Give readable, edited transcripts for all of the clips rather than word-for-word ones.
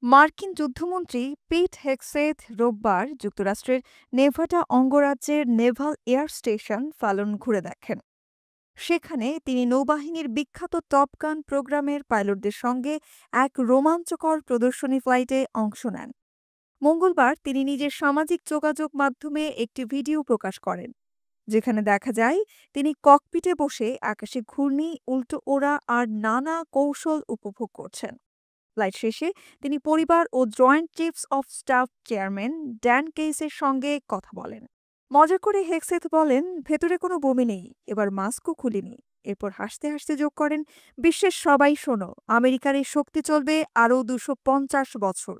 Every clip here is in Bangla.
মার্কিন যুদ্ধমন্ত্রী পিট হেগসেথ রোববার যুক্তরাষ্ট্রের নেভাডা অঙ্গরাজ্যের নেভাল এয়ার স্টেশন ফালন ঘুরে দেখেন। সেখানে তিনি নৌবাহিনীর বিখ্যাত টপ গান প্রোগ্রামের পাইলটদের সঙ্গে এক রোমাঞ্চকর প্রদর্শনী ফ্লাইটে অংশ নেন। মঙ্গলবার তিনি নিজের সামাজিক যোগাযোগ মাধ্যমে একটি ভিডিও প্রকাশ করেন, যেখানে দেখা যায় তিনি ককপিটে বসে আকাশে ঘূর্ণি, উল্টো ওড়া আর নানা কৌশল উপভোগ করছেন। ফ্লাইট শেষে তিনি পরিবার ও joint chiefs of staff chairman Dan কেইসের সঙ্গে কথা বলেন। মজা করে হেগসেথ বলেন, ভেতরে কোনো বমি নেই, এবার মাস্কও খুলিনি। এরপর হাসতে হাসতে যোগ করেন, বিশ্বের সবাই শোনো, আমেরিকার এই শক্তি চলবে আরও ২৫০ বছর।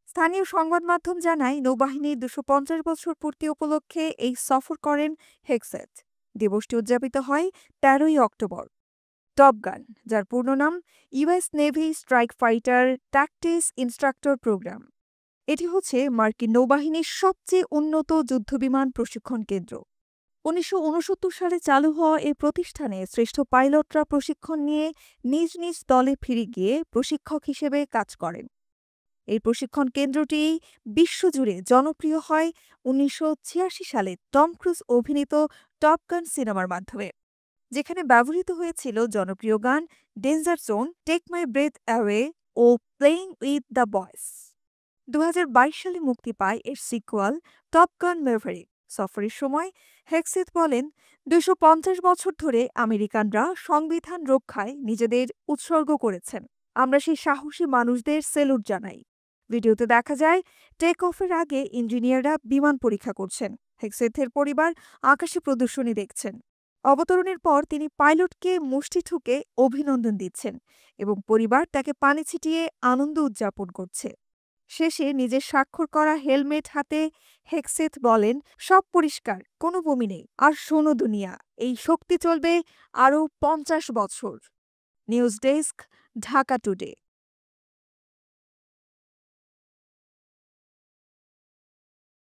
স্থানীয় সংবাদ মাধ্যম জানায়, নৌবাহিনীর ২৫০ বছর পূর্তি উপলক্ষে এই সফর করেন হেগসেথ। দিবসটি উদযাপিত হয় ১৩ই অক্টোবর। টপ গান, যার পূর্ণ নাম US navy strike fighter tactics instructor programme, এটি হচ্ছে মার্কিন নৌবাহিনীর সবচেয়ে উন্নত যুদ্ধবিমান প্রশিক্ষণ কেন্দ্র। ১৯৬৯ সালে চালু হওয়া এই প্রতিষ্ঠানে শ্রেষ্ঠ পাইলটরা প্রশিক্ষণ নিয়ে নিজ নিজ দলে ফিরে গিয়ে প্রশিক্ষক হিসেবে কাজ করেন। এই প্রশিক্ষণ কেন্দ্রটি বিশ্বজুড়ে জনপ্রিয় হয় ১৯৮৬ সালে টম ক্রুজ অভিনীত টপ গান সিনেমার মাধ্যমে, যেখানে ব্যবহৃত হয়েছিল জনপ্রিয় গান danger zone, take my breath away ও প্লেইং উইথ দ্য বয়েস। ২০২২ সালে মুক্তি পায় এর সিকুয়াল টপ গান ম্যাভেরিক। সফরের সময় হেগসেথ বলেন, ২৫০ বছর ধরে আমেরিকানরা সংবিধান রক্ষায় নিজেদের উৎসর্গ করেছেন। আমরা সেই সাহসী মানুষদের সেলুট জানাই। ভিডিওতে দেখা যায় টেক অফের আগে ইঞ্জিনিয়াররা বিমান পরীক্ষা করছেন, হেগসেথের পরিবার আকাশে প্রদর্শনী দেখছেন। অবতরণের পর তিনি পাইলটকে মুষ্টি ঠুকে অভিনন্দন দিচ্ছেন এবং পরিবার তাকে পানি ছিটিয়ে আনন্দ উদযাপন করছে। শেষে নিজের স্বাক্ষর করা হেলমেট হাতে হেগসেথ বলেন, সব পরিষ্কার, কোনো বমি নেই। আর শোনো দুনিয়া, এই শক্তি চলবে আরও ৫০ বছর। News desk, Dhaka today.